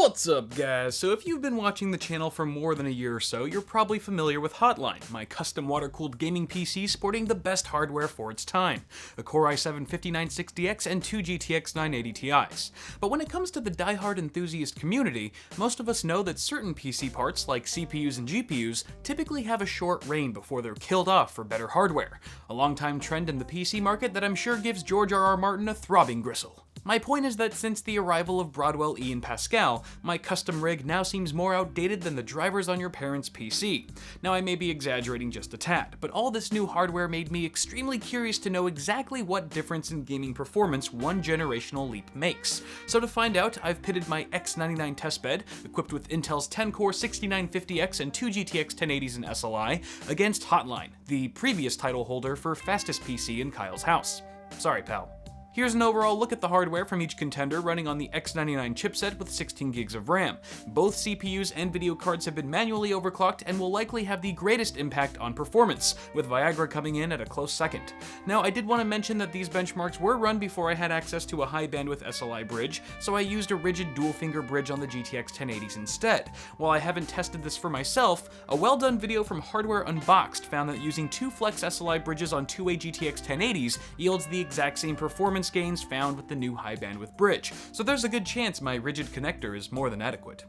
What's up, guys? So if you've been watching the channel for more than a year or so, you're probably familiar with Hotline, my custom water-cooled gaming PC sporting the best hardware for its time, a Core i7-5960X and two GTX 1080 Ti's. But when it comes to the die-hard enthusiast community, most of us know that certain PC parts, like CPUs and GPUs, typically have a short reign before they're killed off for better hardware, a long-time trend in the PC market that I'm sure gives George R.R. Martin a throbbing gristle. My point is that since the arrival of Broadwell-E and Pascal, my custom rig now seems more outdated than the drivers on your parents' PC. Now I may be exaggerating just a tad, but all this new hardware made me extremely curious to know exactly what difference in gaming performance one generational leap makes. So to find out, I've pitted my X99 Test Bed, equipped with Intel's 10-core 6950X and two GTX 1080s in SLI, against Hotline, the previous title holder for fastest PC in Kyle's house. Sorry, pal. Here's an overall look at the hardware from each contender running on the X99 chipset with 16 gigs of RAM. Both CPUs and video cards have been manually overclocked and will likely have the greatest impact on performance, with Viagra coming in at a close second. Now, I did want to mention that these benchmarks were run before I had access to a high bandwidth SLI bridge, so I used a rigid dual finger bridge on the GTX 1080s instead. While I haven't tested this for myself, a well-done video from Hardware Unboxed found that using two flex SLI bridges on two-way GTX 1080s yields the exact same performance gains found with the new high bandwidth bridge, so there's a good chance my rigid connector is more than adequate.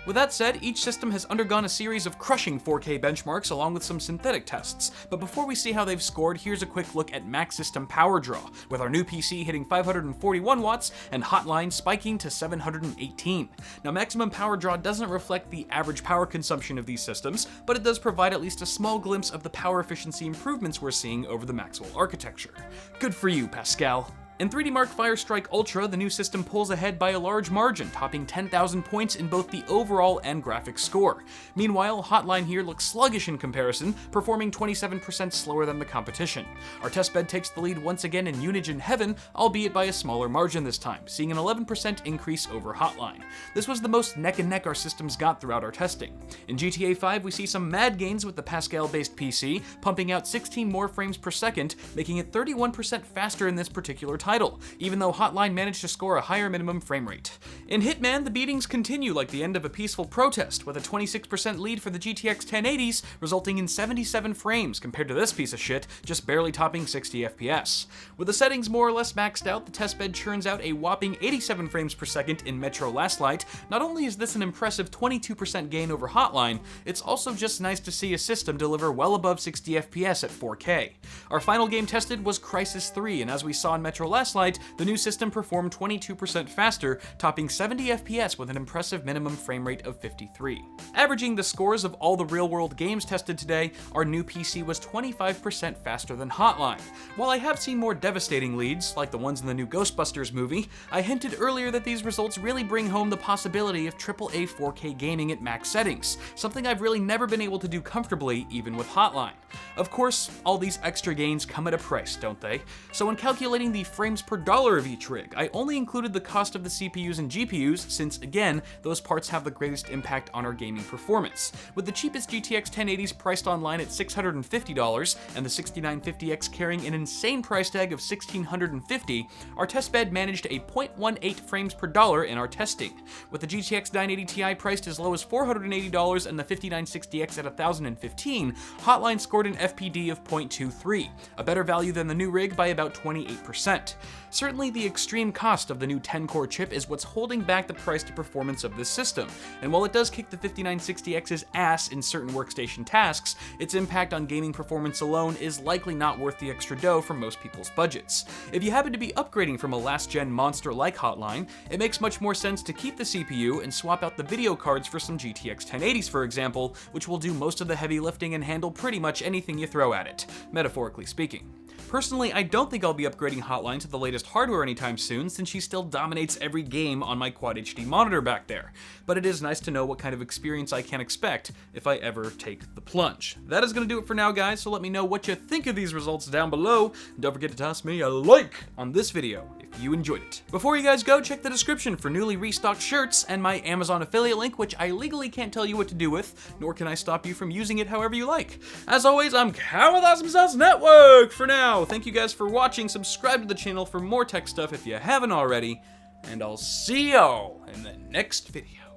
With that said, each system has undergone a series of crushing 4K benchmarks along with some synthetic tests, but before we see how they've scored, here's a quick look at max system power draw, with our new PC hitting 541 watts and Hotline spiking to 718. Now, maximum power draw doesn't reflect the average power consumption of these systems, but it does provide at least a small glimpse of the power efficiency improvements we're seeing over the Maxwell architecture. Good for you, Pascal. In 3D Mark Firestrike Ultra, the new system pulls ahead by a large margin, topping 10,000 points in both the overall and graphics score. Meanwhile, Hotline here looks sluggish in comparison, performing 27% slower than the competition. Our testbed takes the lead once again in Unigine Heaven, albeit by a smaller margin this time, seeing an 11% increase over Hotline. This was the most neck and neck our systems got throughout our testing. In GTA 5, we see some mad gains with the Pascal-based PC, pumping out 16 more frames per second, making it 31% faster in this particular title, even though Hotline managed to score a higher minimum frame rate. In Hitman, the beatings continue like the end of a peaceful protest, with a 26% lead for the GTX 1080s, resulting in 77 frames compared to this piece of shit, just barely topping 60 FPS. With the settings more or less maxed out, the testbed churns out a whopping 87 frames per second in Metro Last Light. Not only is this an impressive 22% gain over Hotline, it's also just nice to see a system deliver well above 60 FPS at 4K. Our final game tested was Crysis 3, and as we saw in Metro Last Light, the new system performed 22% faster, topping 70 FPS with an impressive minimum frame rate of 53. Averaging the scores of all the real-world games tested today, our new PC was 25% faster than Hotline. While I have seen more devastating leads, like the ones in the new Ghostbusters movie, I hinted earlier that these results really bring home the possibility of AAA 4K gaming at max settings, something I've really never been able to do comfortably even with Hotline. Of course, all these extra gains come at a price, don't they? So when calculating the frames per dollar of each rig, I only included the cost of the CPUs and GPUs since, again, those parts have the greatest impact on our gaming performance. With the cheapest GTX 1080s priced online at $650 and the 6950X carrying an insane price tag of $1,650, our testbed managed a 0.18 frames per dollar in our testing. With the GTX 980 Ti priced as low as $480 and the 5960X at $1,015, Hotline scored an FPD of 0.23, a better value than the new rig by about 28%. Certainly the extreme cost of the new 10-core chip is what's holding back the price to performance of this system, and while it does kick the 5960X's ass in certain workstation tasks, its impact on gaming performance alone is likely not worth the extra dough for most people's budgets. If you happen to be upgrading from a last-gen monster like Hotline, it makes much more sense to keep the CPU and swap out the video cards for some GTX 1080s, for example, which will do most of the heavy lifting and handle pretty much anything you throw at it, metaphorically speaking. Personally, I don't think I'll be upgrading Hotline to the latest hardware anytime soon, since she still dominates every game on my Quad HD monitor back there. But it is nice to know what kind of experience I can expect if I ever take the plunge. That is going to do it for now, guys, so let me know what you think of these results down below. And don't forget to toss me a like on this video if you enjoyed it. Before you guys go, check the description for newly restocked shirts and my Amazon affiliate link, which I legally can't tell you what to do with, nor can I stop you from using it however you like. As always, I'm Cal with Awesome Sauce Network for now. Thank you guys for watching. Subscribe to the channel for more tech stuff if you haven't already, and I'll see y'all in the next video.